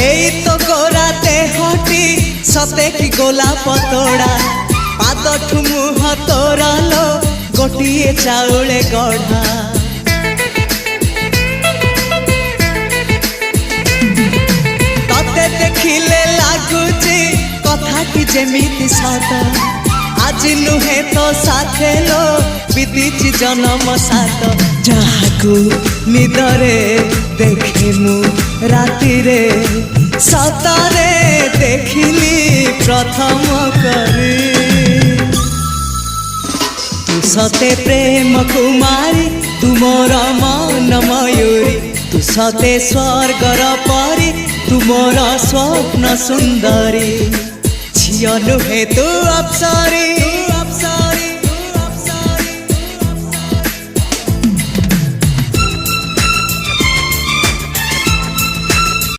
एई तो गोरा देहटी सते कि गोलाप तोड़ा पाद मुह तोरा लो गोटिए चाउले गढ़ा तते देखिले लागुची कथाटी जेमिति सत आज नुहे तो साथे लो बीतीची जन्म सात जहाकू निदरे देखे मु राति रे सतरे देखिली प्रथम करी तू सते प्रेम कुमारी तू मोर मन मयूरी तू सते स्वर्गर परी तू मोर स्वप्न सुंदरी झियो नुहे तू अप्सरी।